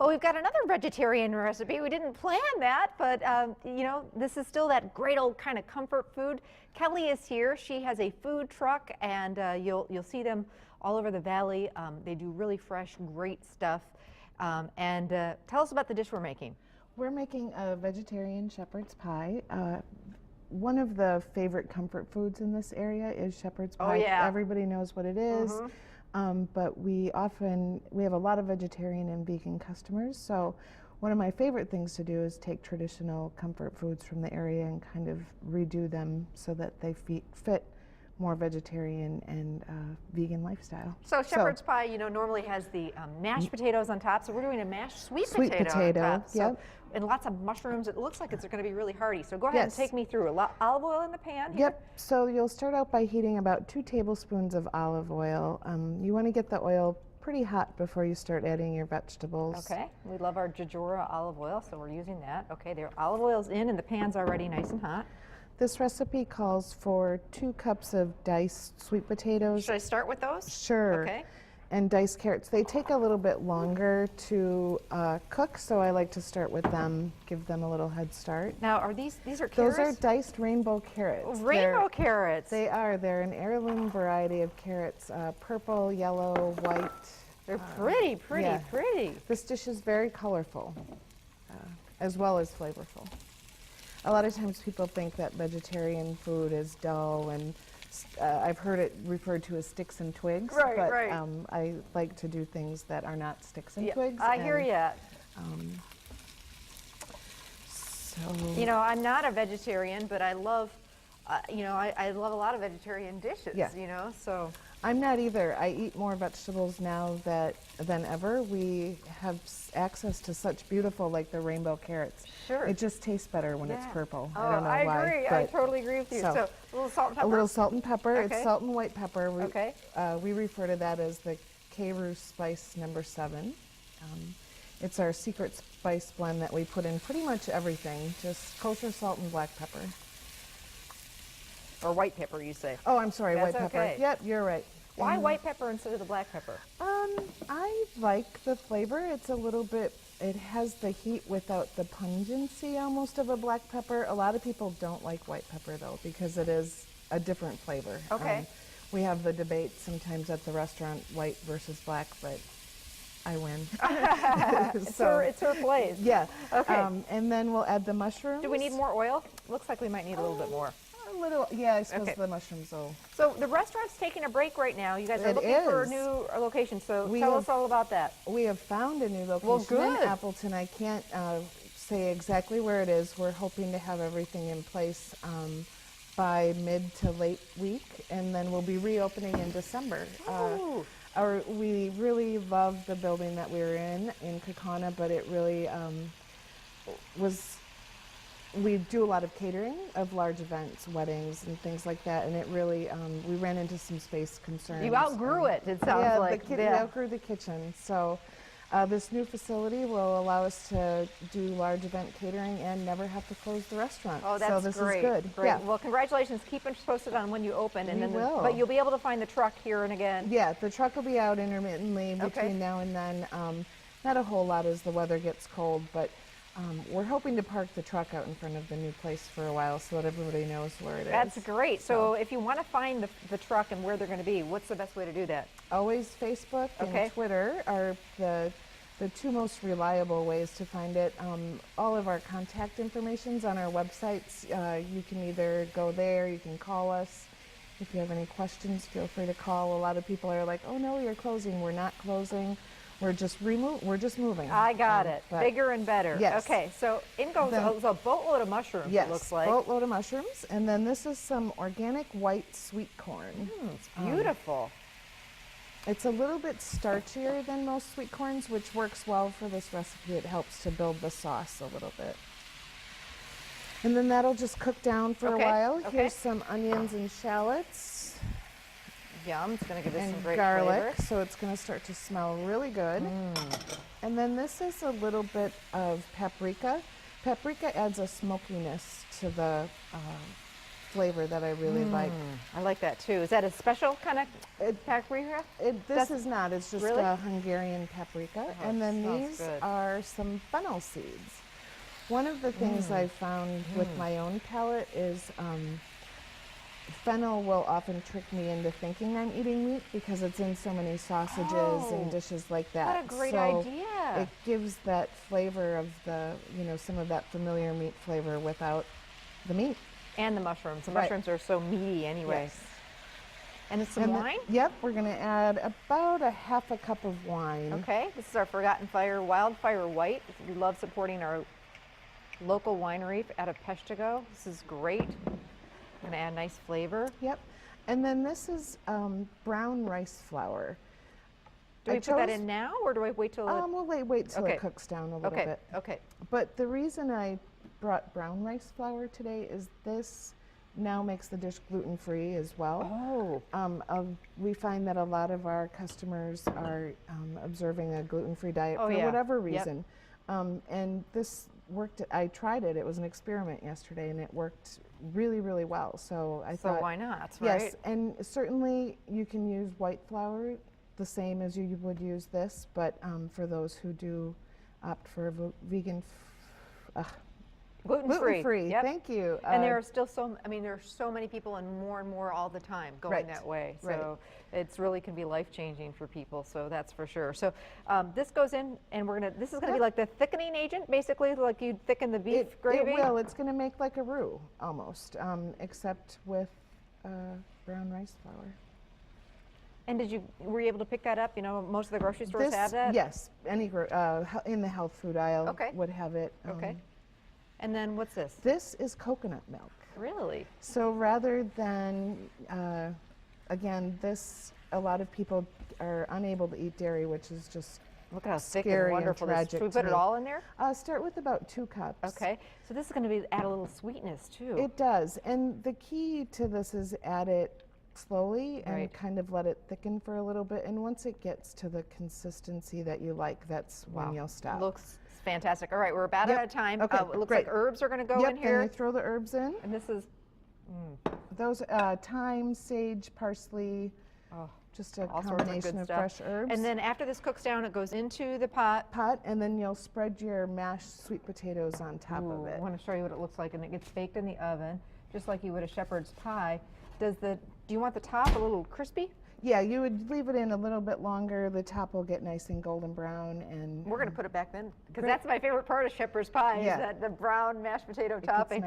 Well, we've got another vegetarian recipe. We didn't plan that, but this is still that great old kind of comfort food. Kelly is here. She has a food truck, and you'll see them all over the valley. They do really fresh, great stuff. Tell us about the dish we're making. We're making a vegetarian shepherd's pie. One of the favorite comfort foods in this area is shepherd's pie. Oh, yeah. Everybody knows what it is. But we have a lot of vegetarian and vegan customers, so one of my favorite things to do is take traditional comfort foods from the area and kind of redo them so that they fit more vegetarian and vegan lifestyle. So shepherd's pie, normally has the mashed potatoes on top, so we're doing a mashed sweet potato on top. Yep. And lots of mushrooms. It looks like it's going to be really hearty. So go ahead and take me through. Olive oil in the pan here? Yep. So you'll start out by heating about 2 tablespoons of olive oil. You want to get the oil pretty hot before you start adding your vegetables. Okay. We love our Jejora olive oil, so we're using that. Okay, the olive oil's in and the pan's already nice and hot. This recipe calls for 2 cups of diced sweet potatoes. Should I start with those? Sure. Okay. And diced carrots. They take a little bit longer to cook, so I like to start with them, give them a little head start. Now, are these are carrots? Those are diced rainbow carrots. Rainbow carrots. They are. They're an heirloom variety of carrots, purple, yellow, white. They're pretty. This dish is very colorful, as well as flavorful. A lot of times people think that vegetarian food is dull, and I've heard it referred to as sticks and twigs. Right. I like to do things that are not sticks and twigs. I hear you. I'm not a vegetarian, but I love, I love a lot of vegetarian dishes. Yeah. So. I'm not either. I eat more vegetables now than ever. We have access to such beautiful, like the rainbow carrots. Sure. It just tastes better when it's purple. Oh, I don't know why. I agree. I totally agree with you. So a little salt and pepper? A little salt and pepper. Okay. It's salt and white pepper. Okay. We refer to that as the Kangaroost spice number 7. It's our secret spice blend that we put in pretty much everything, just kosher salt and black pepper. Or white pepper, you say? Oh, I'm sorry, That's white pepper. okay. Yep, you're right. Why white pepper instead of the black pepper? I like the flavor. It's a little bit, it has the heat without the pungency almost of a black pepper. A lot of people don't like white pepper though, because it is a different flavor. Okay. We have the debate sometimes at the restaurant, white versus black, but I win. It's her place. Yeah. Okay. And then we'll add the mushrooms. Do we need more oil? Looks like we might need a little bit more. A little, yeah, I suppose the mushrooms will. So the restaurant's taking a break right now. You guys are looking for a new location, so tell us all about that. We have found a new location Well, good. in Appleton. I can't say exactly where it is. We're hoping to have everything in place by mid to late week, and then we'll be reopening in December. We really love the building that we were in Kaukauna, but it really we do a lot of catering of large events, weddings, and things like that, and it really, we ran into some space concerns. You outgrew it sounds like. We outgrew the kitchen. So this new facility will allow us to do large event catering and never have to close the restaurant. Oh, that's so this great. is good. Great. Yeah. Well, congratulations. Keep us posted on when you open. And We will. But you'll be able to find the truck here and again. Yeah, the truck will be out intermittently between now and then. Not a whole lot as the weather gets cold, but we're hoping to park the truck out in front of the new place for a while so that everybody knows where it is. That's great. So if you want to find the truck and where they're going to be, what's the best way to do that? Always Facebook and Twitter are the 2 most reliable ways to find it. All of our contact information's on our websites. You can either go there, you can call us. If you have any questions, feel free to call. A lot of people are like, oh no, you're closing. We're not closing. We're just moving. I got it. Bigger and better. Yes. Okay, so in goes a boatload of mushrooms, yes, it looks like. Boatload of mushrooms. And then this is some organic white sweet corn. It's beautiful. It's a little bit starchier than most sweet corns, which works well for this recipe. It helps to build the sauce a little bit. And then that'll just cook down for a while. Here's some onions and shallots. Yum, it's going to give us some great garlic, flavor. so it's going to start to smell really good. And then this is a little bit of paprika. Paprika adds a smokiness to flavor that I really like. I like that too. Is that a special kind of paprika? This is not. It's just Really? a Hungarian paprika. Oh, And then smells these good. are some fennel seeds. One of the things I've found with my own palate is fennel will often trick me into thinking I'm eating meat because it's in so many sausages and dishes like that. What a great So idea. it gives that flavor of the, some of that familiar meat flavor without the meat. And the mushrooms. The Right. mushrooms are so meaty anyway. Yes. And it's some And wine? Yep, we're going to add about a half a cup of wine. Okay, this is our Forgotten Fire Wildfire White. We love supporting our local winery out of Peshtigo. This is great. I'm gonna add nice flavor. Yep. And then this is brown rice flour. Do we put that in now, or do I wait till it... We'll wait till Okay. it cooks down a little Okay, bit. okay. But the reason I brought brown rice flour today is this now makes the dish gluten-free as well. Oh. We find that a lot of our customers are observing a gluten-free diet Oh, for yeah. whatever Yep. reason. And this worked. I tried it. It was an experiment yesterday, and it worked really, really well. So I thought, why not, right? yes, and certainly you can use white flour the same as you would use this, but for those who do opt for a vegan, Gluten-free. gluten-free, Yep. thank you. And there are still there are so many people and more all the time going Right, that way. right. So it's really can be life-changing for people, so that's for sure. So this goes in and this is gonna be like the thickening agent, basically, like you'd thicken the beef gravy? It will. It's going to make like a roux almost, except with brown rice flour. And were you able to pick that up? You know, most of the grocery stores have that? Yes, any in the health food aisle Okay. would have it. Okay. And then what's this? This is coconut milk. Really? So rather than, again, a lot of people are unable to eat dairy, which is just Look at how thick scary and wonderful and this is. tragic Should we to put it me. all in there? Start with about 2 cups. Okay. So this is going to add a little sweetness too. It does. And the key to this is add it slowly and Right. kind of let it thicken for a little bit. And once it gets to the consistency that you like, that's when you'll stop. Looks fantastic. All right, we're about Yep. out of time. Okay, It looks great. like herbs are going to go Yep, in then here. you throw the herbs in. And this is Those thyme, sage, parsley, just a all sorts of combination good of stuff. fresh herbs. And then after this cooks down, it goes into the pot. And then you'll spread your mashed sweet potatoes on top of it. I want to show you what it looks like, and it gets baked in the oven, just like you would a shepherd's pie. Do you want the top a little crispy? Yeah, you would leave it in a little bit longer. The top will get nice and golden brown, and We're going to put it back then, because Great. that's my favorite part of shepherd's pie, Yeah. is that the brown mashed potato gets topping.